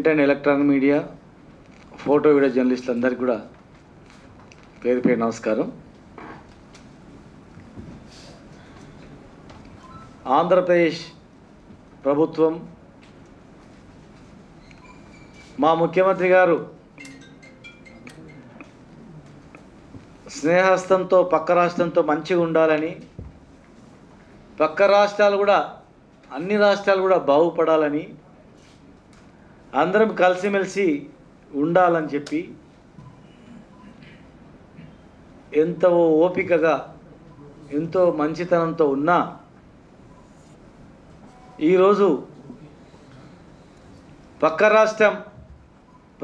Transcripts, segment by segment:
Print and electronic media photo video జర్నలిస్టులందరికీ కూడా పేరు పేరు నమస్కారం. ఆంధ్రప్రదేశ్ ప్రభుత్వం మా ముఖ్యమంత్రి గారు స్నేహస్తంతో పక్క రాష్ట్రంతో మంచిగా ఉండాలని, పక్క రాష్ట్రాలు కూడా అన్ని రాష్ట్రాలు కూడా బాగుపడాలని, అందరం కలిసిమెలిసి ఉండాలని చెప్పి ఎంతో ఓపికగా ఎంతో మంచితనంతో ఉన్నా ఈరోజు పక్క రాష్ట్రం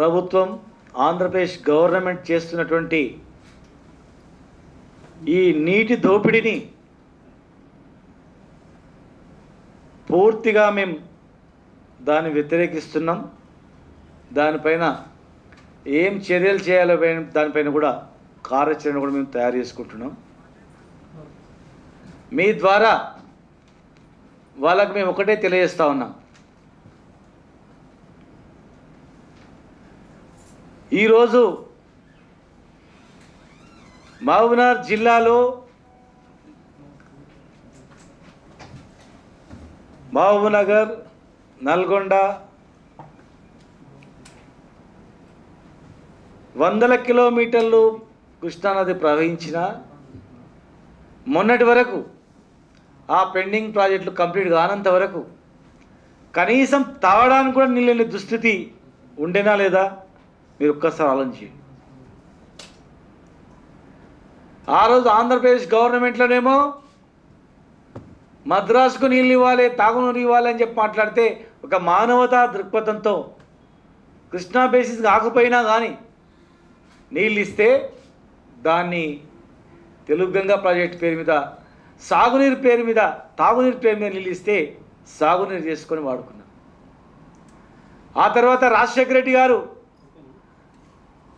ప్రభుత్వం ఆంధ్రప్రదేశ్ గవర్నమెంట్ చేస్తున్నటువంటి ఈ నీటి దోపిడీని పూర్తిగా మేము దాన్ని వ్యతిరేకిస్తున్నాం. దానిపైన ఏం చర్యలు చేయాలో దానిపైన కూడా కార్యాచరణ కూడా మేము తయారు చేసుకుంటున్నాం. మీ ద్వారా వాళ్ళకు మేము ఒకటే తెలియజేస్తా ఉన్నాం. ఈరోజు మహబూబ్నగర్ జిల్లాలో మహబూబ్నగర్, నల్గొండ వందల కిలోమీటర్లు కృష్ణానది ప్రవహించిన మొన్నటి వరకు ఆ పెండింగ్ ప్రాజెక్టులు కంప్లీట్ కానంత వరకు కనీసం తాగడానికి కూడా నీళ్ళని దుస్థితి ఉండేనా లేదా మీరు ఒక్కసారి ఆలోచించండి. ఆ రోజు ఆంధ్రప్రదేశ్ గవర్నమెంట్లోనేమో మద్రాసుకు నీళ్ళు ఇవ్వాలి, తాగునీరు ఇవ్వాలి అని చెప్పి మాట్లాడితే ఒక మానవతా దృక్పథంతో కృష్ణా బేసిస్ కాకపోయినా కానీ నీళ్ళు ఇస్తే దాన్ని తెలుగు గంగా ప్రాజెక్టు పేరు మీద సాగునీరు పేరు మీద తాగునీరు పేరు మీద నీళ్ళు ఇస్తే సాగునీరు చేసుకొని వాడుకున్నాం. ఆ తర్వాత రాజశేఖర రెడ్డి గారు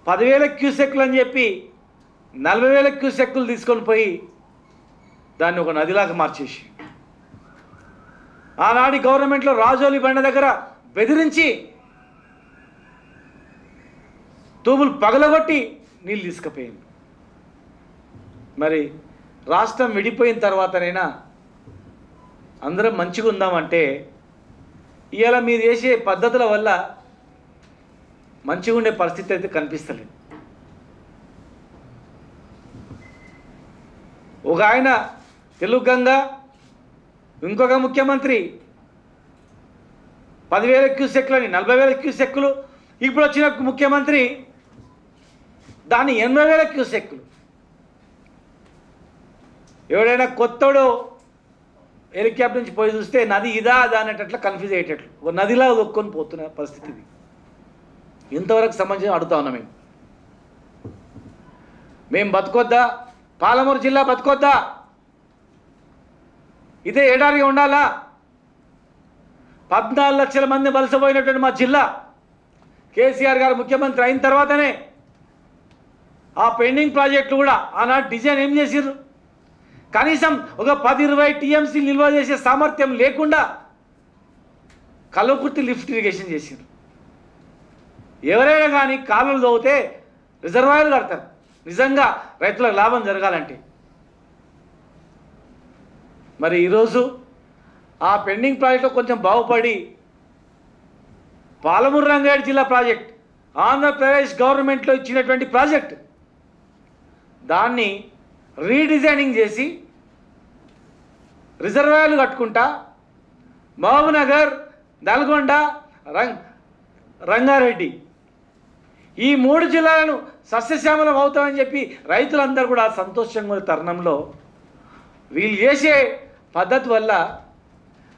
10,000 క్యూసెక్లు అని చెప్పి 40,000 క్యూసెక్కులు తీసుకొని పోయి దాన్ని ఒక నదిలాగా మార్చేసి ఆనాటి గవర్నమెంట్లో రాజోలి బండ దగ్గర బెదిరించి తూములు పగలగొట్టి నీళ్ళు తీసుకుపోయింది. మరి రాష్ట్రం విడిపోయిన తర్వాతనైనా అందరం మంచిగా ఉందామంటే ఇవాళ మీరు చేసే పద్ధతుల వల్ల మంచిగా ఉండే పరిస్థితి అయితే కనిపిస్తలేదు. ఒక ఆయన తెలుగు గంగా, ఇంకొక ముఖ్యమంత్రి 10,000 క్యూసెక్లని 40,000 క్యూసెక్కులు, ఇప్పుడు వచ్చిన ముఖ్యమంత్రి దాన్ని 80,000 క్యూసెక్కులు. ఎవడైనా కొత్తోడు హెలికాప్టర్ నుంచి పోయి చూస్తే నది ఇదా అదా అనేటట్లు కన్ఫ్యూజ్ అయ్యేటట్లు ఒక నదిలా దొక్కొని పోతున్న పరిస్థితి ఇది. ఇంతవరకు సంబంధించి అడుగుతా ఉన్నాం. మేము బతుకొద్దా? పాలమూరు జిల్లా బతుకొద్దా? ఇదే ఏడాదిగా ఉండాలా? 14 లక్షల మంది వలసపోయినటువంటి మా జిల్లా కేసీఆర్ గారు ముఖ్యమంత్రి అయిన తర్వాతనే ఆ పెండింగ్ ప్రాజెక్టులు కూడా ఆనాడు డిజైన్ ఏం చేసిర్రు? కనీసం ఒక 10-20 టీఎంసీ నిల్వ చేసే సామర్థ్యం లేకుండా కల్వకుర్తి లిఫ్ట్ ఇరిగేషన్ చేసిర్రు. ఎవరైనా కానీ కాలువలు తవ్వితే రిజర్వాయర్లు కడతారు నిజంగా రైతులకు లాభం జరగాలంటే. మరి ఈరోజు ఆ పెండింగ్ ప్రాజెక్టు కొంచెం బాగుపడి పాలమూరు రంగారెడ్డి జిల్లా ప్రాజెక్ట్ ఆంధ్రప్రదేశ్ గవర్నమెంట్లో ఇచ్చినటువంటి ప్రాజెక్ట్ దాన్ని రీడిజైనింగ్ చేసి రిజర్వాయర్లు కట్టుకుంటా మహబూబ్నగర్, నల్గొండ, రంగారెడ్డి ఈ 3 జిల్లాలను సస్యశ్యామలం అవుతామని చెప్పి రైతులందరూ కూడా సంతోషంగా ఉన్న తరుణంలో వీళ్ళు చేసే పద్ధతి వల్ల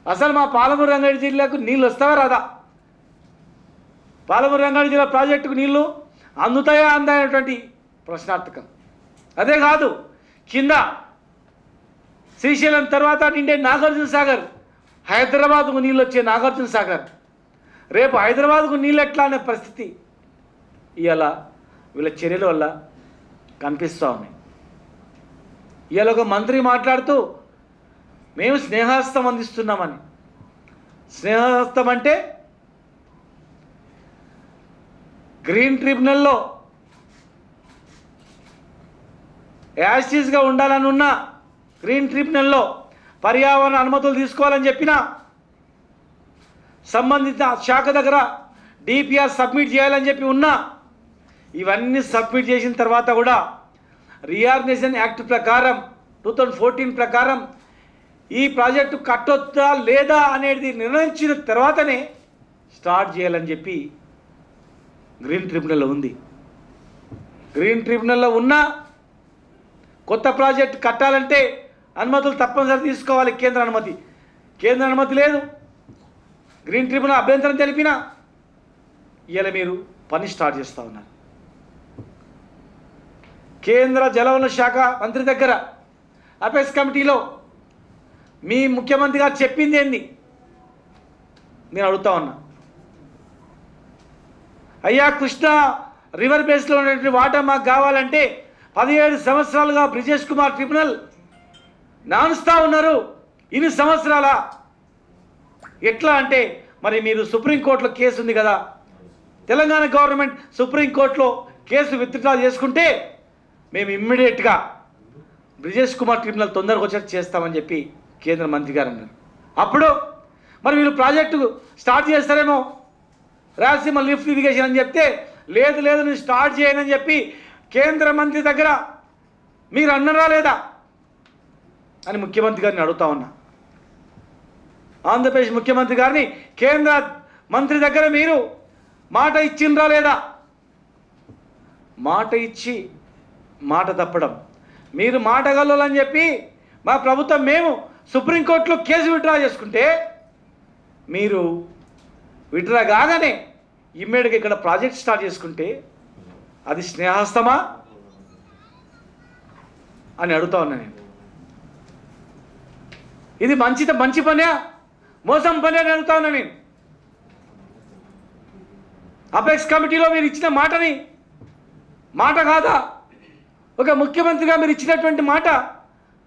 అసలు మా పాలమూరు రంగారెడ్డి జిల్లాకు నీళ్ళు వస్తావా రాదా? పాలమూరు రంగారెడ్డి జిల్లా ప్రాజెక్టుకు నీళ్ళు అందుతాయా అందనేటువంటి ప్రశ్నార్థకం. అదే కాదు, కింద శ్రీశైలం తర్వాత నిండే నాగార్జున సాగర్, హైదరాబాద్కు నీళ్ళు వచ్చే నాగార్జున సాగర్, రేపు హైదరాబాద్కు నీళ్ళు ఎట్లా అనే పరిస్థితి ఇవాళ వీళ్ళ చర్యల వల్ల కనిపిస్తూ ఉన్నాయి. ఇవాళ ఒక మంత్రి మాట్లాడుతూ మేము స్నేహహస్తం అందిస్తున్నామని. స్నేహహస్తం అంటే గ్రీన్ ట్రిబ్యునల్లో యాసిస్గా ఉండాలని ఉన్న గ్రీన్ ట్రిబ్యునల్లో పర్యావరణ అనుమతులు తీసుకోవాలని చెప్పిన సంబంధిత శాఖ దగ్గర డిపిఆర్ సబ్మిట్ చేయాలని చెప్పి ఉన్నా ఇవన్నీ సబ్మిట్ చేసిన తర్వాత కూడా రీఆర్గనైజేషన్ యాక్ట్ ప్రకారం 2014 ప్రకారం ఈ ప్రాజెక్టు కట్టొద్దా లేదా అనేది నిర్ణయించిన తర్వాతనే స్టార్ట్ చేయాలని చెప్పి గ్రీన్ ట్రిబ్యునల్లో ఉంది. గ్రీన్ ట్రిబ్యునల్లో ఉన్న కొత్త ప్రాజెక్టు కట్టాలంటే అనుమతులు తప్పనిసరి తీసుకోవాలి. కేంద్ర అనుమతి లేదు. గ్రీన్ ట్రిబ్యునల్ అభ్యంతరం తెలిపినా ఇవాళ మీరు పని స్టార్ట్ చేస్తూ ఉన్నారు. కేంద్ర జలవనరుల శాఖ మంత్రి దగ్గర అపెక్స్ కమిటీలో మీ ముఖ్యమంత్రి గారు చెప్పింది ఏంది నేను అడుగుతా ఉన్నా. అయ్యా కృష్ణా రివర్ బేస్లో ఉన్నటువంటి వాటర్ మాకు కావాలంటే 17 సంవత్సరాలుగా బ్రిజేష్ కుమార్ ట్రిబ్యునల్ నానుస్తూ ఉన్నారు. ఇన్ని సంవత్సరాల ఎట్లా అంటే మరి మీరు సుప్రీంకోర్టులో కేసు ఉంది కదా, తెలంగాణ గవర్నమెంట్ సుప్రీంకోర్టులో కేసు విత్డ్రా చేసుకుంటే మేము ఇమ్మీడియట్గా బ్రిజేష్ కుమార్ ట్రిబ్యునల్ తొందరగా వచ్చేట్టు చేస్తామని చెప్పి కేంద్ర మంత్రి గారు అన్నారు. అప్పుడు మరి వీళ్ళు ప్రాజెక్టు స్టార్ట్ చేస్తారేమో రాయలసీమ లిఫ్ట్ ఇరిగేషన్ అని చెప్తే లేదు నేను స్టార్ట్ చేయనని చెప్పి కేంద్ర మంత్రి దగ్గర మీరు అన్నారా లేదా అని ముఖ్యమంత్రి గారిని అడుగుతా ఉన్నా. ఆంధ్రప్రదేశ్ ముఖ్యమంత్రి గారిని కేంద్ర మంత్రి దగ్గర మీరు మాట ఇచ్చిండ్రా లేదా? మాట ఇచ్చి మాట తప్పడం, మీరు మాట గల్లోలని చెప్పి మా ప్రభుత్వం మేము సుప్రీంకోర్టులో కేసు విత్డ్రా చేసుకుంటే మీరు విత్డ్రా కాగానే ఇమ్మీడియట్గా ఇక్కడ ప్రాజెక్ట్ స్టార్ట్ చేసుకుంటే అది స్నేహస్తమా అని అడుగుతా ఉన్నా నేను. ఇది మంచి పనే మోసం పని అని అడుగుతా ఉన్నా నేను. అపెక్స్ కమిటీలో మీరు ఇచ్చిన మాట కాదా? ఒక ముఖ్యమంత్రిగా మీరు ఇచ్చినటువంటి మాట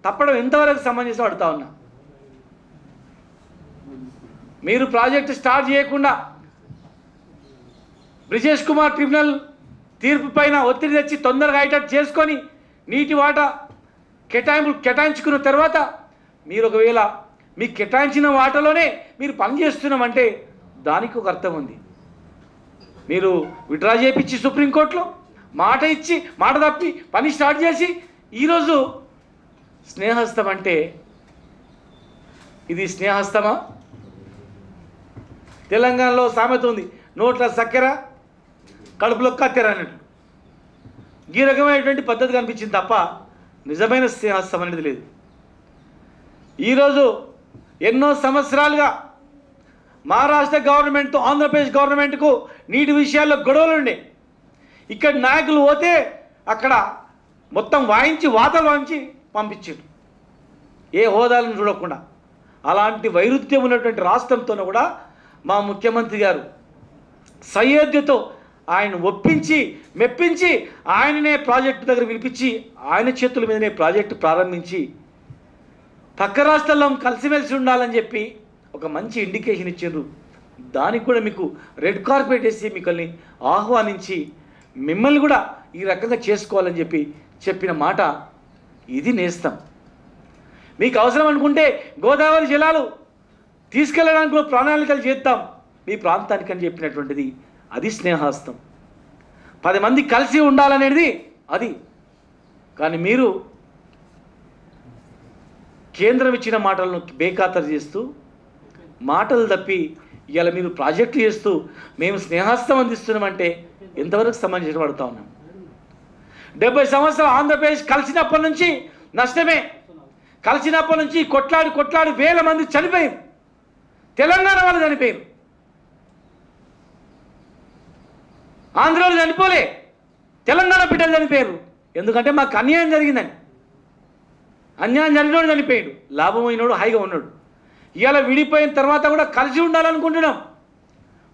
తప్పడం ఎంతవరకు సమంజసం అడుగుతా ఉన్నా. మీరు ప్రాజెక్టు స్టార్ట్ చేయకుండా బ్రిజేష్ కుమార్ ట్రిబ్యునల్ తీర్పు పైన ఒత్తిడి తెచ్చి తొందరగా అయ్యేటట్టు చేసుకొని నీటి వాటా కేటాయించుకున్న తర్వాత మీరు ఒకవేళ మీకు కేటాయించిన వాటాలోనే మీరు పని చేస్తున్నామంటే దానికి ఒక అర్థం ఉంది. మీరు విత్డ్రా చేయించి సుప్రీంకోర్టులో మాట ఇచ్చి మాట తప్పి పని స్టార్ట్ చేసి ఈరోజు స్నేహస్తం అంటే ఇది స్నేహస్తమా? తెలంగాణలో సామెత ఉంది, నోట్ల చక్కెర కడుపులో కత్తెర అన్నట్టు. ఈ రకమైనటువంటి పద్ధతి కనిపించింది తప్ప నిజమైన స్నేహస్తం అనేది లేదు. ఈరోజు ఎన్నో సంవత్సరాలుగా మహారాష్ట్ర గవర్నమెంట్తో ఆంధ్రప్రదేశ్ గవర్నమెంట్కు నీటి విషయాల్లో గొడవలు ఉండే. ఇక్కడ నాయకులు పోతే అక్కడ మొత్తం వాతలు వాయించి పంపించారు, ఏ హోదాలను చూడకుండా. అలాంటి వైరుధ్యం ఉన్నటువంటి రాష్ట్రంతో కూడా మా ముఖ్యమంత్రి గారు సయోధ్యతో ఆయన ఒప్పించి మెప్పించి ఆయననే ప్రాజెక్టు దగ్గర పిలిపించి ఆయన చేతుల మీదనే ప్రాజెక్టు ప్రారంభించి పక్క రాష్ట్రాల్లో కలిసిమెలిసి ఉండాలని చెప్పి ఒక మంచి ఇండికేషన్ ఇచ్చారు. దానికి కూడా మీకు రెడ్ కార్పెట్ వేసి మిమ్మల్ని ఆహ్వానించి మిమ్మల్ని కూడా ఈ రకంగా చేసుకోవాలని చెప్పి చెప్పిన మాట ఇది నేస్తం. మీకు అవసరం అనుకుంటే గోదావరి జలాలు తీసుకెళ్ళడానికి కూడా ప్రణాళికలు చేద్దాం మీ ప్రాంతానికి అని చెప్పినటువంటిది అది స్నేహస్తం. 10 మంది కలిసి ఉండాలనేది అది. కానీ మీరు కేంద్రం ఇచ్చిన మాటలను బేఖాతరు చేస్తూ మాటలు తప్పి ఇవాళ మీరు ప్రాజెక్టులు చేస్తూ మేము స్నేహస్తం అందిస్తున్నామంటే ఎంతవరకు సమంజసం పడుతూ ఉన్నాం. 70 సంవత్సరాలు ఆంధ్రప్రదేశ్ కలిసినప్పటి నుంచి నష్టమే. కలిసినప్పటి నుంచి కొట్లాడి వేల మంది చనిపోయారు. తెలంగాణ వాళ్ళు చనిపోయారు, ఆంధ్రాలో చనిపోలే, తెలంగాణ బిడ్డలు చనిపోయారు. ఎందుకంటే మాకు అన్యాయం జరిగిందని. అన్యాయం జరిగినోడు చనిపోయాడు, లాభమైనోడు హాయిగా ఉన్నాడు. ఇవాళ విడిపోయిన తర్వాత కూడా కలిసి ఉండాలనుకుంటున్నాం.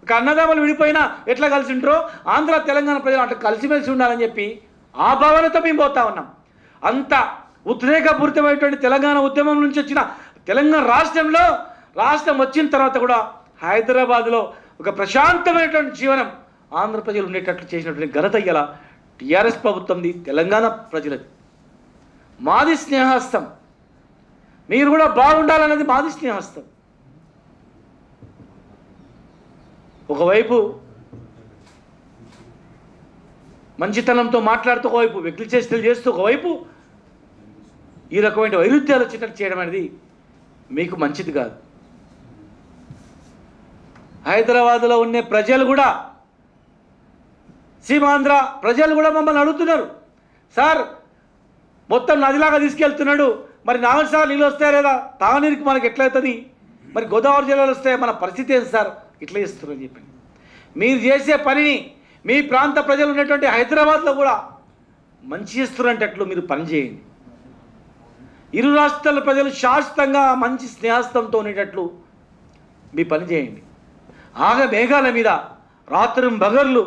ఒక అన్నదమ్ములు విడిపోయినా ఎట్లా కలిసి ఉంటారో ఆంధ్ర తెలంగాణ ప్రజలు అట్లా కలిసిమెలిసి ఉండాలని చెప్పి ఆ భావనతో మేము పోతా ఉన్నాం. అంత ఉద్రేకపూరితమైనటువంటి తెలంగాణ ఉద్యమం నుంచి వచ్చిన తెలంగాణ రాష్ట్రం వచ్చిన తర్వాత కూడా హైదరాబాద్లో ఒక ప్రశాంతమైనటువంటి జీవనం ఆంధ్ర ప్రజలు ఉండేటట్లు చేసినటువంటి ఘనత ఇలా టీఆర్ఎస్ ప్రభుత్వంది, తెలంగాణ ప్రజలది. మాది స్నేహస్తం, మీరు కూడా బాగుండాలన్నది మాది స్నేహస్తం. ఒకవైపు మంచితనంతో మాట్లాడుతూ, ఒకవైపు వ్యక్తి చేష్టలు చేస్తూ, ఒకవైపు ఈ రకమైన వైరుధ్యాలు వచ్చేటట్టు చేయడం అనేది మీకు మంచిది కాదు. హైదరాబాద్లో ఉండే ప్రజలు కూడా, సీమాంధ్ర ప్రజలు కూడా మమ్మల్ని అడుగుతున్నారు, సార్ మొత్తం నదిలాగా తీసుకెళ్తున్నాడు, మరి నాగసార్ నీళ్ళు వస్తాయా లేదా, తాగునీరికి మనకి ఎట్లవుతుంది, మరి గోదావరి జిల్లాలో వస్తాయి, మన పరిస్థితి ఏంటి సార్, ఇట్లా చేస్తున్నారు అని చెప్పి. మీరు చేసే పనిని మీ ప్రాంత ప్రజలు ఉన్నటువంటి హైదరాబాద్లో కూడా మంచి చేస్తున్నారంటట్లు మీరు పనిచేయండి. ఇరు రాష్ట్రాల ప్రజలు శాశ్వతంగా మంచి స్నేహస్తంతో ఉండేటట్లు మీ పని చేయండి. ఆగ మేఘాల మీద రాత్రి బగర్లు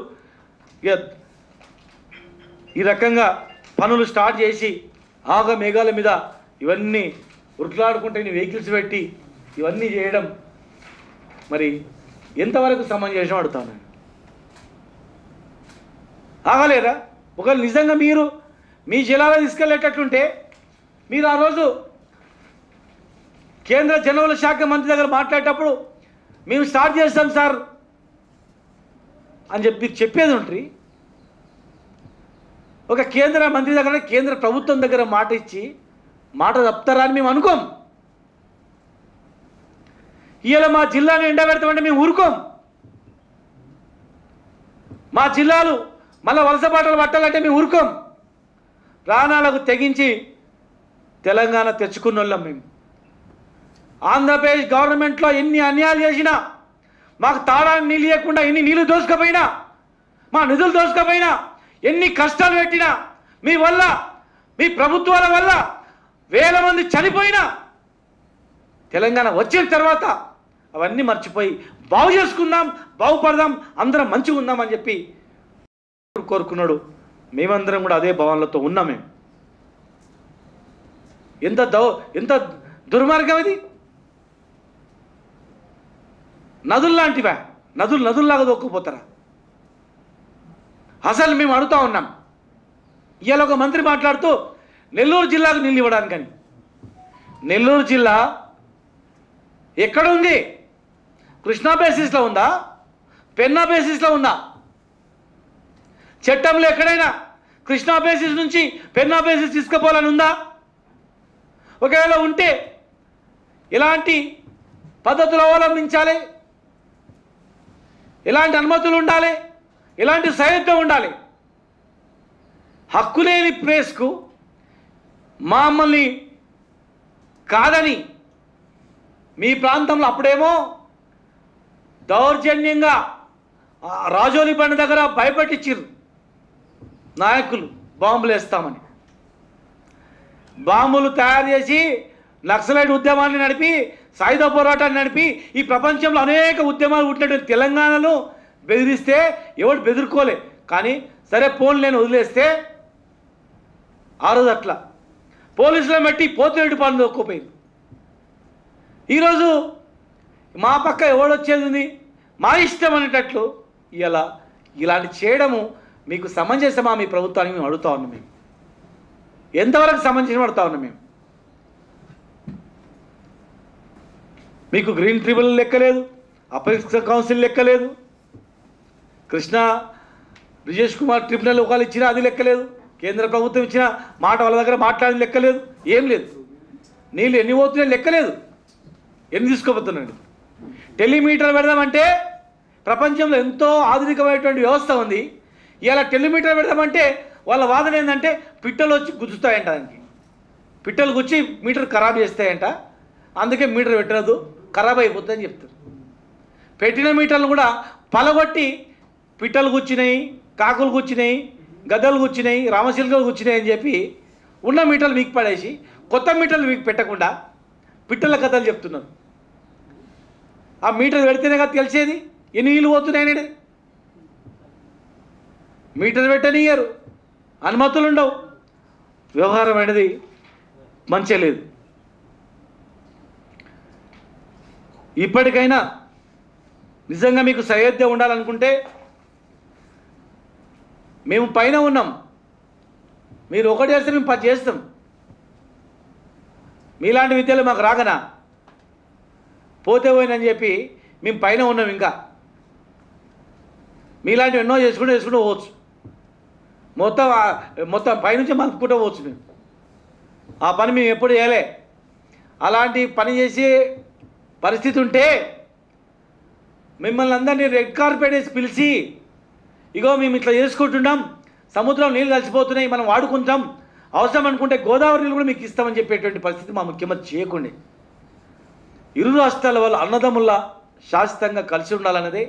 ఈ రకంగా పనులు స్టార్ట్ చేసి ఆగ మేఘాల మీద ఇవన్నీ ఉరుకులాడుకుంటే వెహికల్స్ పెట్టి ఇవన్నీ చేయడం మరి ఎంతవరకు సమంజసం అడుగుతాను నేను. ఆగలేరా? ఒకవేళ నిజంగా మీరు మీ జిల్లాలో తీసుకెళ్ళేటట్టుంటే మీరు ఆ రోజు కేంద్ర జనవల శాఖ మంత్రి దగ్గర మాట్లాడేటప్పుడు మేము స్టార్ట్ చేస్తాం సార్ అని చెప్పి చెప్పేది ఉంటుంది. ఒక కేంద్ర మంత్రి దగ్గర, కేంద్ర ప్రభుత్వం దగ్గర మాట ఇచ్చి మాట తప్పుతారా అని మేము అనుకోం. ఇవాళ మా జిల్లాని ఎండబెడతామంటే మేము ఊరుకోం. మా జిల్లాలు మళ్ళీ వలస బాటలు పట్టాలంటే మేము ఊరుకోం. ప్రాణాలకు తెగించి తెలంగాణ తెచ్చుకున్న వాళ్ళం మేము. ఆంధ్రప్రదేశ్ గవర్నమెంట్లో ఎన్ని అన్యాయాలు చేసినా, మాకు తాడానికి నీళ్ళు ఇవ్వకుండా ఎన్ని నీళ్లు దోసుకపోయినా, మా నిధులు దోసుకపోయినా, ఎన్ని కష్టాలు పెట్టినా, మీ వల్ల మీ ప్రభుత్వాల వల్ల వేల మంది చనిపోయినా, తెలంగాణ వచ్చిన తర్వాత అవన్నీ మర్చిపోయి బాగు చేసుకుందాం, బాగుపడదాం, అందరం మంచిగా ఉందామని చెప్పి కోరుకున్నాడు. మేమందరం కూడా అదే భావనలతో ఉన్నాం. మేము ఎంత దుర్మార్గం ఇది. నదుల్లాంటివా? నదుల్లాగా దొక్కుపోతారా? అసలు మేము అడుగుతా ఉన్నాం. ఇవాళ ఒక మంత్రి మాట్లాడుతూ నెల్లూరు జిల్లాకు నీళ్ళు ఇవ్వడానికని. నెల్లూరు జిల్లా ఎక్కడుంది? కృష్ణా బేసిస్లో ఉందా? పెన్నా బేసిస్లో ఉందా? చట్టంలో ఎక్కడైనా కృష్ణా బేసిస్ నుంచి పెన్నా బేసిస్ తీసుకుపోవాలని ఉందా? ఒకవేళ ఉంటే ఎలాంటి పద్ధతులు అవలంబించాలి? ఎలాంటి అనుమతులు ఉండాలి? ఎలాంటి సహాయత్వం ఉండాలి? హక్కు లేని ప్లేస్కు మమ్మల్ని కాదని మీ ప్రాంతంలో అప్పుడేమో దౌర్జన్యంగా రాజోలి బండ దగ్గర భయపెట్టించారు నాయకులు, బాంబులు వేస్తామని. బాంబులు తయారు చేసి నక్సలైట్ ఉద్యమాన్ని నడిపి, సాయుధ పోరాటాన్ని నడిపి, ఈ ప్రపంచంలో అనేక ఉద్యమాలు పుట్టినటువంటి తెలంగాణలో బెదిరిస్తే ఎవడు బెదిరుకోలే. కానీ సరే ఫోన్ లేని వదిలేస్తే ఆ రోజు అట్లా పోలీసులు బట్టి పోతున్నట్టు పనులు దొక్కుపోయింది. ఈరోజు మా పక్క ఎవడొచ్చేది ఉంది, మా ఇష్టం అనేటట్లు ఇలాంటి చేయడము మీకు సమంజసమా? మీ ప్రభుత్వానికి మేము అడుగుతా ఉన్నాం. మేము ఎంతవరకు సమంజసం అడుగుతా ఉన్నాం. మీకు గ్రీన్ ట్రిబ్యునల్ లెక్కలేదు, అపెక్స్ కౌన్సిల్ లెక్కలేదు, కృష్ణా బ్రిజేష్ కుమార్ ట్రిబ్యునల్ ఒకళ్ళు ఇచ్చినా అది లెక్కలేదు, కేంద్ర ప్రభుత్వం ఇచ్చిన మాట వాళ్ళ దగ్గర మాట్లాడి లెక్కలేదు, ఏం లేదు. నీళ్ళు ఎన్ని పోతున్నాయి లెక్కలేదు, ఎన్ని తీసుకోబోతున్నాడు. టెలిమీటర్ పెడదామంటే ప్రపంచంలో ఎంతో ఆధునికమైనటువంటి వ్యవస్థ ఉంది. ఇలా టెలిమీటర్ పెడదామంటే వాళ్ళ వాదన ఏంటంటే పిట్టలు వచ్చి గుచ్చుతాయంట, దానికి పిట్టలు గుచ్చి మీటర్ ఖరాబ్ చేస్తాయంట, అందుకే మీటర్ పెట్టలేదు, ఖరాబ్ అయిపోతుందని చెప్తారు. పెట్టిన మీటర్లు కూడా పలగొట్టి పిట్టలు గుచ్చినాయి, కాకులు గుచ్చినాయి, గద్దలు గుచ్చినాయి, రామశిల్కలు గుచ్చినాయి అని చెప్పి ఉన్న మీటర్లు వీక్ పడేసి కొత్త మీటర్లు వీక్ పెట్టకుండా పిట్టల కథలు చెప్తున్నారు. ఆ మీటర్ పెడితేనే కదా తెలిసేది ఎన్ని నీళ్ళు పోతున్నాయని. మీటర్ పెట్టనియ్యరు, అనుమతులు ఉండవు, వ్యవహారం అనేది మంచిగా లేదు. ఇప్పటికైనా నిజంగా మీకు సయోధ్య ఉండాలనుకుంటే మేము పైన ఉన్నాం, మీరు ఒకటి చేస్తే మేము 10 చేస్తాం. మీలాంటి విద్యలు మాకు రాగనా? పోతే పోయినని చెప్పి మేము పైన ఉన్నాం. ఇంకా మీలాంటివి ఎన్నో చేసుకుంటూ పోవచ్చు. మొత్తం పైనుంచి మలుపుకుంటూ పోవచ్చు. మేము ఆ పని మేము ఎప్పుడు చేయలే. అలాంటి పని చేసే పరిస్థితి ఉంటే మిమ్మల్ని అందరినీ రెడ్ కార్పెట్ వేసి పిలిచి, ఇగో మేము ఇట్లా చేసుకుంటున్నాం, సముద్రం నీళ్ళు కలిసిపోతున్నాయి, మనం వాడుకుంటాం, అవసరం అనుకుంటే గోదావరి నీళ్ళు కూడా మీకు ఇస్తామని చెప్పేటువంటి పరిస్థితి మా ముఖ్యమంత్రి చేయకుండే. ఇరు రాష్ట్రాల వాళ్ళు అన్నదమ్ముల్లా శాశ్వతంగా కలిసి ఉండాలన్నదే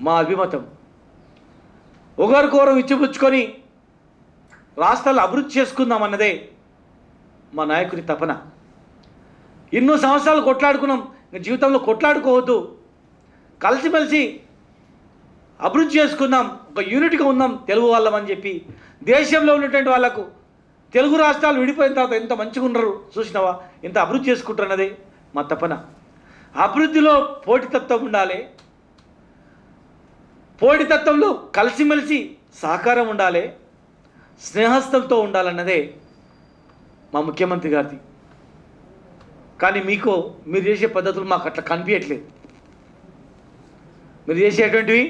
మా అభిమతం. ఒకరికొకరు ఇచ్చిపుచ్చుకొని రాష్ట్రాలు అభివృద్ధి చేసుకుందామన్నదే మా నాయకుని తపన. ఎన్నో సంవత్సరాలు కొట్లాడుకున్నాం, జీవితంలో కొట్లాడుకోవద్దు, కలిసిమెలిసి అభివృద్ధి చేసుకుందాం, ఒక యూనిట్గా ఉందాం తెలుగు వాళ్ళం అని చెప్పి దేశంలో ఉన్నటువంటి వాళ్ళకు తెలుగు రాష్ట్రాలు విడిపోయిన తర్వాత ఎంత మంచిగా ఉన్నారు చూసినావా, ఎంత అభివృద్ధి చేసుకుంటారన్నదే మా తపన. అభివృద్ధిలో పోటీతత్వం ఉండాలి, పోటీతత్వంలో కలిసిమెలిసి సహకారం ఉండాలి, స్నేహస్థంతో ఉండాలన్నదే మా ముఖ్యమంత్రి గారిది. కానీ మీరు చేసే పద్ధతులు మాకు అట్లా కనిపించట్లేదు. మీరు చేసేటువంటివి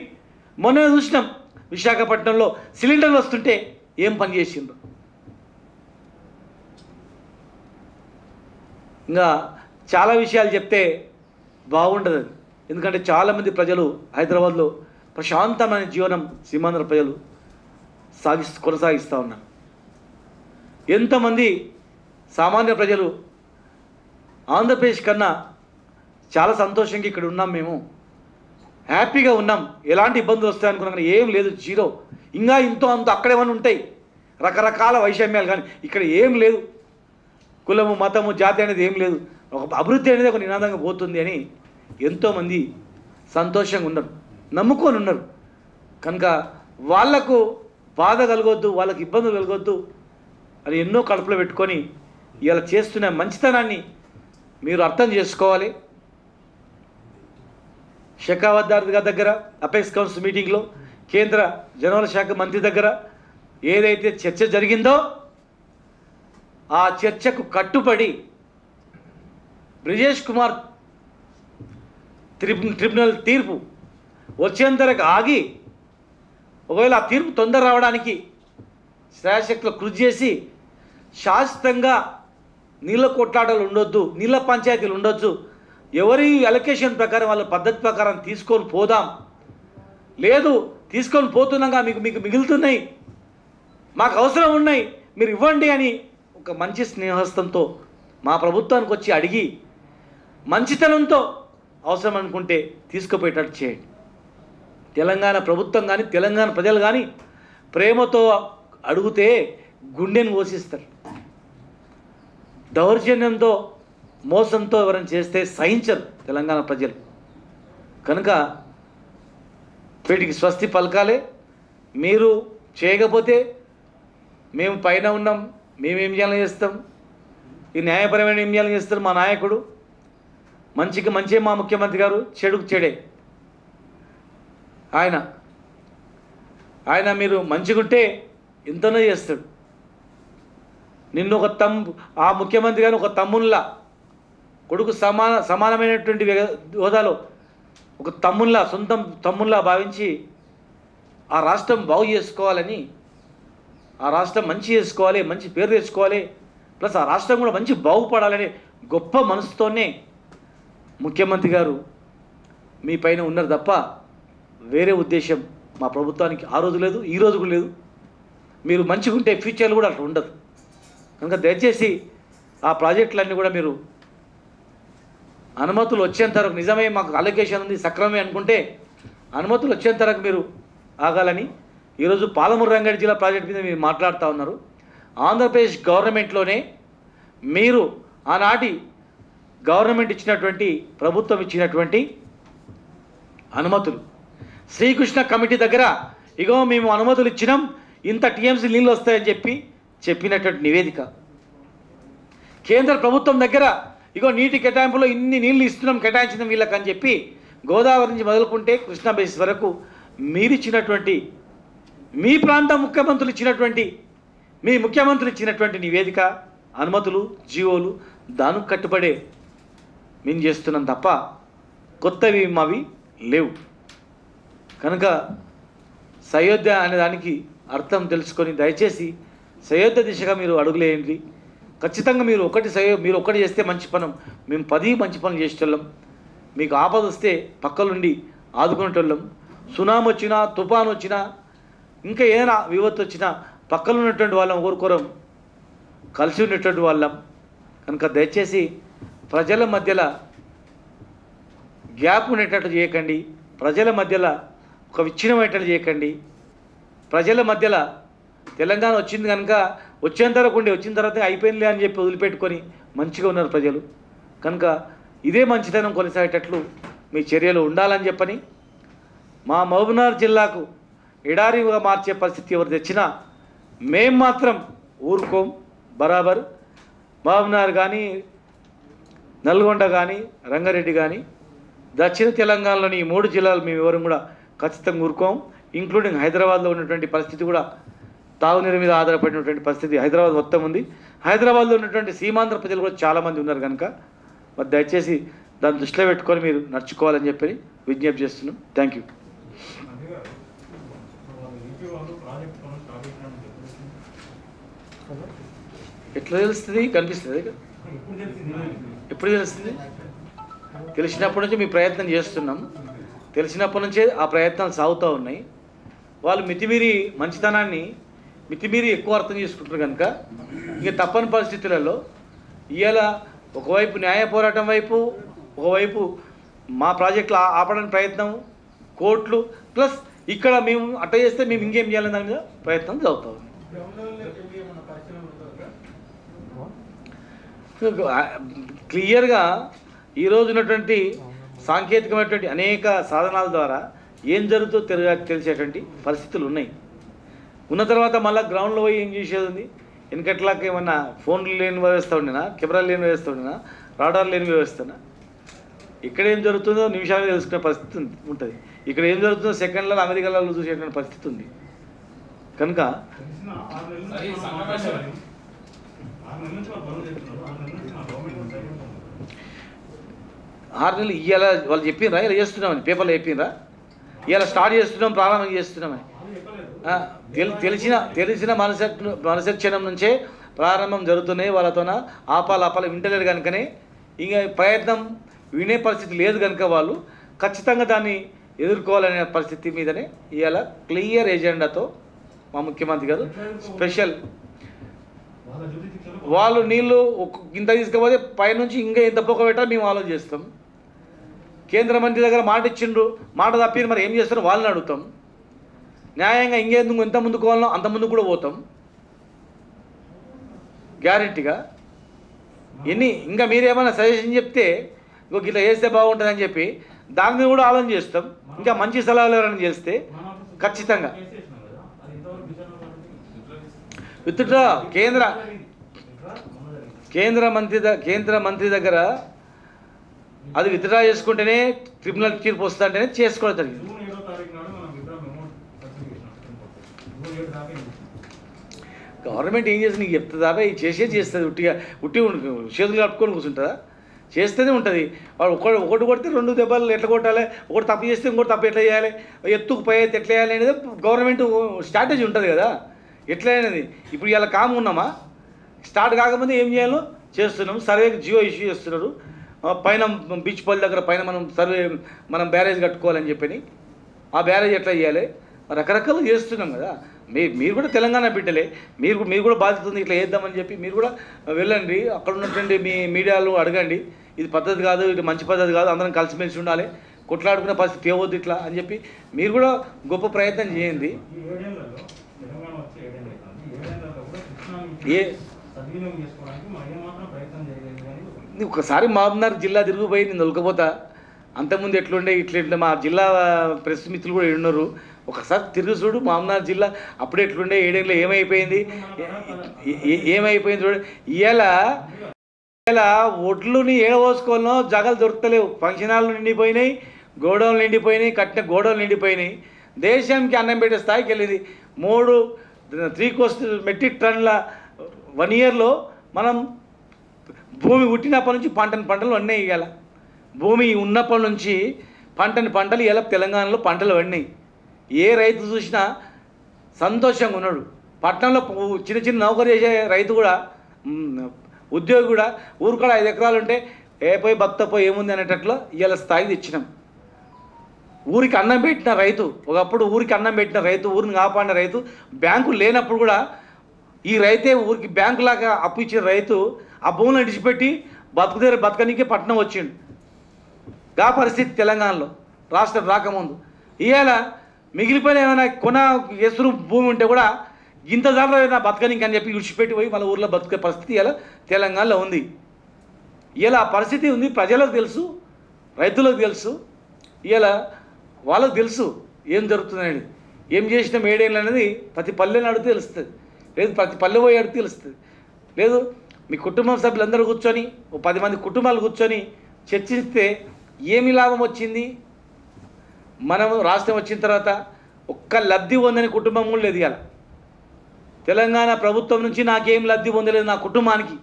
మొన్న చూసినాం, విశాఖపట్నంలో సిలిండర్లు వస్తుంటే ఏం పని చేసిండ్రు. ఇంకా చాలా విషయాలు చెప్తే బాగుండదు. ఎందుకంటే చాలామంది ప్రజలు హైదరాబాద్లో ప్రశాంతమైన జీవనం సీమాంధ్ర ప్రజలు కొనసాగిస్తూ ఉన్నారు. ఎంతమంది సామాన్య ప్రజలు ఆంధ్రప్రదేశ్ కన్నా చాలా సంతోషంగా ఇక్కడ ఉన్నాం, మేము హ్యాపీగా ఉన్నాం, ఎలాంటి ఇబ్బందులు వస్తాయనుకున్నాం కానీ ఏం లేదు, జీరో. ఇంకా ఇంతో అంత అక్కడేమన్నా ఉంటాయి రకరకాల వైషమ్యాలు, కానీ ఇక్కడ ఏం లేదు. కులము మతము జాతి అనేది ఏం లేదు, ఒక అభివృద్ధి అనేది ఒక నినాదంగా పోతుంది అని ఎంతోమంది సంతోషంగా ఉన్నారు, నమ్ముకొని ఉన్నారు. కనుక వాళ్లకు బాధ కలగొద్దు, వాళ్ళకి ఇబ్బందులు కలగొద్దు అని ఎన్నో కడుపులో పెట్టుకొని ఇలా చేస్తున్న మంచితనాన్ని మీరు అర్థం చేసుకోవాలి. షెకావత్ గారి దగ్గర అపెక్స్ కౌన్సిల్ మీటింగ్లో కేంద్ర జనవల శాఖ మంత్రి దగ్గర ఏదైతే చర్చ జరిగిందో ఆ చర్చకు కట్టుబడి బ్రిజేష్ కుమార్ ట్రిబ్యునల్ తీర్పు వచ్చేంతరకు ఆగి, ఒకవేళ ఆ తీర్పు తొందర రావడానికి శ్రేయశక్తిలో కృషి చేసి శాశ్వతంగా నీళ్ళ కొట్లాటలు ఉండొద్దు, నీళ్ళ పంచాయతీలు ఉండొచ్చు, ఎవరి అలొకేషన్ ప్రకారం వాళ్ళ పద్ధతి ప్రకారం తీసుకొని పోదాం, లేదు తీసుకొని పోతున్నాగా మీకు మిగులుతున్నాయి, మాకు అవసరం ఉన్నాయి, మీరు ఇవ్వండి అని ఒక మంచి స్నేహస్థంతో మా ప్రభుత్వానికి వచ్చి అడిగి మంచితనంతో అవసరం అనుకుంటే తీసుకుపోయేటట్టు చేయండి. తెలంగాణ ప్రభుత్వం కానీ తెలంగాణ ప్రజలు కానీ ప్రేమతో అడిగితే గుండెను కోసిస్తారు. దౌర్జన్యంతో మోసంతో ఎవరైనా చేస్తే సహించరు తెలంగాణ ప్రజలు. కనుక వీటికి స్వస్తి పలకాలే. మీరు చేయకపోతే మేము పైన ఉన్నాం, మేమేం చేయాలని చేస్తాం, ఈ న్యాయపరమైన ఏం చేయాలని చేస్తారు మా నాయకుడు. మంచికి మంచే మా ముఖ్యమంత్రి గారు, చెడుకు చెడే ఆయన మీరు మంచిగుంటే ఎంతనో చేస్తాడు. నిన్ను ఆ ముఖ్యమంత్రి గారు ఒక తమ్ముల్లా, కొడుకు సమానమైనటువంటి హోదాలో ఒక తమ్ముల్లా, సొంతం తమ్ముల్లా భావించి ఆ రాష్ట్రం బాగు చేసుకోవాలని, ఆ రాష్ట్రం మంచి చేసుకోవాలి, మంచి పేరు తెచ్చుకోవాలి, ప్లస్ ఆ రాష్ట్రం కూడా మంచి బాగుపడాలనే గొప్ప మనసుతోనే ముఖ్యమంత్రి గారు మీ పైన ఉన్నారు తప్ప వేరే ఉద్దేశం మా ప్రభుత్వానికి ఆ రోజు లేదు, ఈ రోజు కూడా లేదు. మీరు మంచిగా ఉంటే ఫ్యూచర్లో కూడా అట్లా ఉండదు. కనుక దయచేసి ఆ ప్రాజెక్టులన్నీ కూడా మీరు అనుమతులు వచ్చేంత వరకు, నిజమే మాకు అలొకేషన్ ఉంది సక్రమే అనుకుంటే అనుమతులు వచ్చేంత వరకు మీరు ఆగాలని ఈరోజు పాలమూరు రంగారెడ్డి జిల్లా ప్రాజెక్ట్ మీద మీరు మాట్లాడుతూ ఉన్నారు. ఆంధ్రప్రదేశ్ గవర్నమెంట్లోనే మీరు ఆనాటి గవర్నమెంట్ ఇచ్చినటువంటి, ప్రభుత్వం ఇచ్చినటువంటి అనుమతులు, శ్రీకృష్ణ కమిటీ దగ్గర ఇగో మేము అనుమతులు ఇచ్చినాం, ఇంత టీఎంసీ నీళ్ళు వస్తాయని చెప్పినటువంటి నివేదిక, కేంద్ర ప్రభుత్వం దగ్గర ఇగో నీటి కేటాయింపులో ఇన్ని నీళ్ళు ఇస్తున్నాం కేటాయించిన వీళ్ళకి అని చెప్పి గోదావరి నుంచి మొదలుకుంటే కృష్ణా బేసిస్ వరకు మీరిచ్చినటువంటి మీ ప్రాంత ముఖ్యమంత్రులు ఇచ్చినటువంటి మీ ముఖ్యమంత్రులు ఇచ్చినటువంటి నివేదిక అనుమతులు జీవోలు దానికి కట్టుబడే మేము చేస్తున్నాం తప్ప కొత్తవి మావి లేవు. కనుక సయోధ్య అనే దానికి అర్థం తెలుసుకొని దయచేసి సయోధ్య దిశగా మీరు అడుగులేయండి. ఖచ్చితంగా మీరు ఒకటి చేస్తే మంచి పనం, మేము 10 మంచి పనులు చేసేటోళ్ళం. మీకు ఆపద వస్తే పక్కలుండి ఆదుకునేటోళ్ళం. సునామీ వచ్చినా తుఫాను వచ్చినా ఇంకా ఏదైనా విపత్తు వచ్చినా పక్కన ఉన్నటువంటి వాళ్ళం ఒకరికొరం కలిసి ఉన్నటువంటి వాళ్ళం. కనుక దయచేసి ప్రజల మధ్యలో గ్యాప్ ఉండేటట్టు చేయకండి, ప్రజల మధ్యలో ఒక విచ్ఛిన్నమయ్యేటట్టు చేయకండి. ప్రజల మధ్యలో తెలంగాణ వచ్చింది కనుక వచ్చేంత వరకు ఉండి వచ్చిన తర్వాత అయిపోయిందిలే అని చెప్పి వదిలిపెట్టుకొని మంచిగా ఉన్నారు ప్రజలు. కనుక ఇదే మంచితనం కొనసాగేటట్లు మీ చర్యలు ఉండాలని చెప్పని మా మహబూబ్నగర్ జిల్లాకు ఎడారిగా మార్చే పరిస్థితి ఎవరు తెచ్చినా మేము మాత్రం ఊరుకోం. బరాబర్ మహబూబ్నగర్ కానీ నల్గొండ కానీ రంగారెడ్డి కానీ దక్షిణ తెలంగాణలోని ఈ 3 జిల్లాలు మేము ఎవరు కూడా ఖచ్చితంగా ఊరుకోం. ఇంక్లూడింగ్ హైదరాబాద్లో ఉన్నటువంటి పరిస్థితి కూడా తాగునీరు మీద ఆధారపడినటువంటి పరిస్థితి హైదరాబాద్ మొత్తం ఉంది. హైదరాబాద్లో ఉన్నటువంటి సీమాంధ్ర ప్రజలు కూడా చాలామంది ఉన్నారు కనుక మరి దయచేసి దాన్ని దృష్టిలో పెట్టుకొని మీరు నడుచుకోవాలని చెప్పి విజ్ఞప్తి చేస్తున్నాం. Thank you. ఎట్లా తెలుస్తుంది? కనిపిస్తుంది ఎప్పుడు తెలుస్తుంది? తెలిసినప్పటి నుంచి మీ ప్రయత్నం చేస్తున్నాం. తెలిసినప్పటి నుంచే ఆ ప్రయత్నాలు సాగుతూ ఉన్నాయి. వాళ్ళు మంచితనాన్ని మితిమీరి ఎక్కువ అర్థం చేసుకుంటారు కనుక ఇక తప్పని పరిస్థితులలో ఇవాళ ఒకవైపు న్యాయ పోరాటం వైపు ఒకవైపు మా ప్రాజెక్టులు ఆపడానికి ప్రయత్నం కోర్టులు ప్లస్ ఇక్కడ మేము అట్ట చేస్తే మేము ఇంకేం చేయాలని దాని మీద ప్రయత్నం జరుగుతాం. క్లియర్గా ఈరోజు ఉన్నటువంటి సాంకేతికమైనటువంటి అనేక సాధనాల ద్వారా ఏం జరుగుతుందో తెలిసేటువంటి పరిస్థితులు ఉన్నాయి. ఉన్న తర్వాత మళ్ళీ గ్రౌండ్లో పోయి ఏం చేసేది ఉంది? వెనకట్లాక ఏమన్నా ఫోన్లు లేని వ్యవస్థ ఉండినా, కెమెరాలు లేని వ్యవస్థ ఉండినా, రాడార్ లేని వ్యవస్థనా? ఇక్కడ ఏం జరుగుతుందో నిమిషాలు తెలుసుకునే పరిస్థితి ఉంటుంది. ఇక్కడ ఏం జరుగుతుందో సెకండ్లలో అమెరికాలలో చూసేటువంటి పరిస్థితి ఉంది. కనుక 6 నెలలు ఇవాళ వాళ్ళు చెప్పినరా ఇలా చేస్తున్నామని పేపర్లో చెప్పినరా? ఇవాళ స్టార్ట్ చేస్తున్నాం ప్రారంభం చేస్తున్నామని తెలిసిన మనసక్షణం నుంచే ప్రారంభం జరుగుతున్నాయి. వాళ్ళతోన ఆపాలి వింటలేరు కనుకనే ఇంకా ప్రయత్నం వినే పరిస్థితి లేదు కనుక వాళ్ళు ఖచ్చితంగా దాన్ని ఎదుర్కోవాలనే పరిస్థితి మీదనే ఇవాళ క్లియర్ ఎజెండాతో మా ముఖ్యమంత్రి గారు స్పెషల్ వాళ్ళు నీళ్ళు ఇంత తీసుకపోతే పైనుంచి ఇంకా ఇంత పొక్క పెట్టాలి మేము ఆలోచన చేస్తాం. కేంద్ర మంత్రి దగ్గర మాట ఇచ్చిండ్రు, మాట తప్పిన మరి ఏం చేస్తారో వాళ్ళని అడుగుతాం. న్యాయంగా ఇంకెందుకు ఎంత ముందుకు పోవాలో అంత ముందుకు కూడా పోతాం గ్యారెంటీగా. ఇంకా మీరేమైనా సజెషన్ చెప్తే ఇట్లా చేస్తే బాగుంటుందని చెప్పి దాని మీద కూడా ఆలోచన చేస్తాం. ఇంకా మంచి సలహాలు ఎవరైనా చేస్తే ఖచ్చితంగా విత్డ్రా కేంద్ర మంత్రి దగ్గర అది విత్డ్రా చేసుకుంటేనే ట్రిబ్యునల్ తీర్పు వస్తుందంటేనే చేసుకోవడం జరిగింది. గవర్నమెంట్ ఏం చేసి నీకు చెప్తుందా? ఇది చేస్తుంది ఉట్టి చేతులు కట్టుకొని కూర్చుంటుందా? చేస్తూనే ఉంటుంది. వాడు ఒకటి కొడితే 2 దెబ్బలు ఎట్లా కొట్టాలి, ఒకటి తప్పు చేస్తే ఇంకోటి తప్పు ఎట్లా చేయాలి, ఎత్తుకు పై ఎత్తి ఎట్లా చేయాలి అనేది గవర్నమెంట్ స్ట్రాటజీ ఉంటుంది కదా. ఎట్లా అనేది ఇప్పుడు ఇలా కాము ఉన్నామా? స్టార్ట్ కాకముందే ఏం చేయాలో చేస్తున్నాం. సర్వేకి జియో ఇష్యూ చేస్తున్నారు. పైన బీచ్ పల్లి దగ్గర పైన మనం బ్యారేజ్ కట్టుకోవాలని చెప్పని ఆ బ్యారేజ్ ఎట్లా చేయాలి రకరకాలు చేస్తున్నాం కదా. మీరు కూడా తెలంగాణ బిడ్డలే, మీరు కూడా బాధ్యత ఉంది ఇట్లా చేద్దామని చెప్పి మీరు కూడా వెళ్ళండి. అక్కడ ఉన్నటువంటి మీ మీడియాలో అడగండి, ఇది పద్ధతి కాదు, ఇది మంచి పద్ధతి కాదు, అందరం కలిసిమెలిసి ఉండాలి, కొట్లాడుకునే పరిస్థితి తేవద్దు ఇట్లా అని చెప్పి మీరు కూడా గొప్ప ప్రయత్నం చేయండి. ఒకసారి మహబూబ్నగర్ జిల్లా తిరిగిపోయి నేను దొలకపోతా. అంతకుముందు ఎట్లుండే ఇట్లా మా జిల్లా ప్రెస్ మిత్రులు కూడా ఉన్నారు. ఒకసారి తిరిగి చూడు మహబూబ్నగర్ జిల్లా అప్పుడు ఎట్లుండే, 7 ఏళ్ళలో ఏమైపోయింది చూడు. ఇలా ఒడ్లుని ఏడవోసుకోవాలనో జగలు దొరకలేవు. ఫంక్షన్ హాల్ నిండిపోయినాయి, గోడౌన్లు నిండిపోయినాయి, కట్టిన గోడౌన్లు నిండిపోయినాయి. దేశానికి అన్నం పెట్టే స్థాయికి వెళ్ళింది. 3 మెట్రిక్ టన్నుల 1 ఇయర్లో మనం భూమి పుట్టినప్పటి నుంచి పంటలు వండినాయి. ఇవాళ భూమి ఉన్నప్పటి నుంచి పంటలు ఇలా తెలంగాణలో పంటలు వండినాయి. ఏ రైతు చూసినా సంతోషంగా ఉన్నాడు. పట్టణంలో చిన్న నౌకరు చేసే రైతు కూడా, ఉద్యోగి కూడా ఊరుకాడ 5 ఎకరాలు ఉంటే పోయి బతకపోయి ఏముంది అనేటట్లు ఇవాళ స్థాయి తెచ్చినాం. ఊరికి అన్నం పెట్టిన రైతు, ఒకప్పుడు ఊరికి అన్నం పెట్టిన రైతు, ఊరిని కాపాడిన రైతు, బ్యాంకు లేనప్పుడు కూడా ఈ రైతే ఊరికి బ్యాంకులాగా అప్పు ఇచ్చిన రైతు ఆ భూములను విడిచిపెట్టి బతకనికే పట్టణం వచ్చిండు. గా పరిస్థితి తెలంగాణలో రాష్ట్రం రాకముందు. ఇవాళ మిగిలిపోయిన ఏమైనా ఎసురు భూమి ఉంటే కూడా ఇంత దాంట్లో నా బతకనికి అని చెప్పి విడిచిపెట్టి పోయి మన ఊర్లో బతికే పరిస్థితి ఇలా తెలంగాణలో ఉంది. ఇలా పరిస్థితి ఉంది. ప్రజలకు తెలుసు, రైతులకు తెలుసు, ఇలా వాళ్ళకు తెలుసు ఏం జరుగుతుందనేది. ఏం చేసిన మేడేళ్ళు అనేది ప్రతి పల్లెని అడిగితే తెలుస్తుంది, లేదు ప్రతి పల్లె పోయి అడిగితే తెలుస్తుంది, లేదు మీ కుటుంబం సభ్యులందరూ కూర్చొని 10 మంది కుటుంబాలు కూర్చొని చర్చిస్తే ఏమి లాభం వచ్చింది. మనము రాష్ట్రం వచ్చిన తర్వాత ఒక్క లబ్ధి పొందని కుటుంబం కూడా లేదు. ఇవాళ తెలంగాణ ప్రభుత్వం నుంచి నాకేం లబ్ధి పొందలేదు నా కుటుంబానికి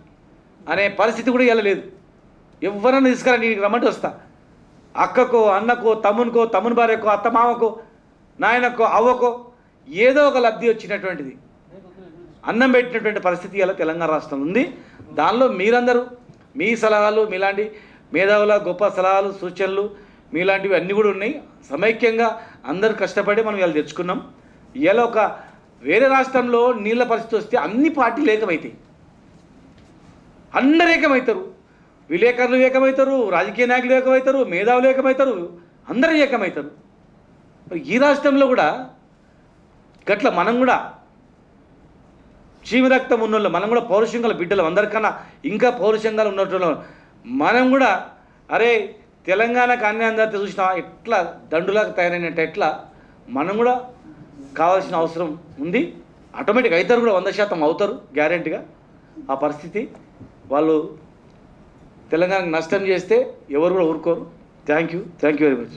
అనే పరిస్థితి కూడా ఇవాళ లేదు. ఎవరన్నా తీసుకురా, నీకు రమ్మంటే వస్తా. అక్కకో, అన్నకో, తమ్ముని భార్యకో, అత్త మామకో, నాయనకో, అవ్వకో ఏదో ఒక లబ్ధి వచ్చినటువంటిది, అన్నం పెట్టినటువంటి పరిస్థితి ఇలా తెలంగాణ రాష్ట్రం ఉంది. దానిలో మీరందరూ మీ సలహాలు, మీలాంటి మేధావుల గొప్ప సలహాలు, సూచనలు మీలాంటివి అన్నీ కూడా ఉన్నాయి. సమైక్యంగా అందరూ కష్టపడి మనం ఇలా తెచ్చుకున్నాం. ఇలా ఒక వేరే రాష్ట్రంలో నీళ్ళ పరిస్థితి వస్తే అన్ని పార్టీలు ఏకమవుతాయి, అందరు ఏకమవుతారు, విలేకరులు ఏకమవుతారు, రాజకీయ నాయకులు ఏకమవుతారు, మేధావులు ఏకమవుతారు, అందరూ ఏకమవుతారు. ఈ రాష్ట్రంలో కూడా గట్ల మనం కూడా చీమి రక్తం ఉన్నోళ్ళు, మనం కూడా పౌరుషంగా బిడ్డలు, అందరికన్నా ఇంకా పౌరుషంగా ఉన్నట్టు మనం కూడా అరే తెలంగాణకు అన్ని అందరితో చూసినా ఎట్లా దండులాగా తయారైనట్టు ఎట్లా మనం కూడా కావాల్సిన అవసరం ఉంది. ఆటోమేటిక్ అవుతారు కూడా, 100% అవుతారు గ్యారెంటీగా. ఆ పరిస్థితి వాళ్ళు తెలంగాణకు నష్టం చేస్తే ఎవరు కూడా ఊరుకోరు. Thank you very much.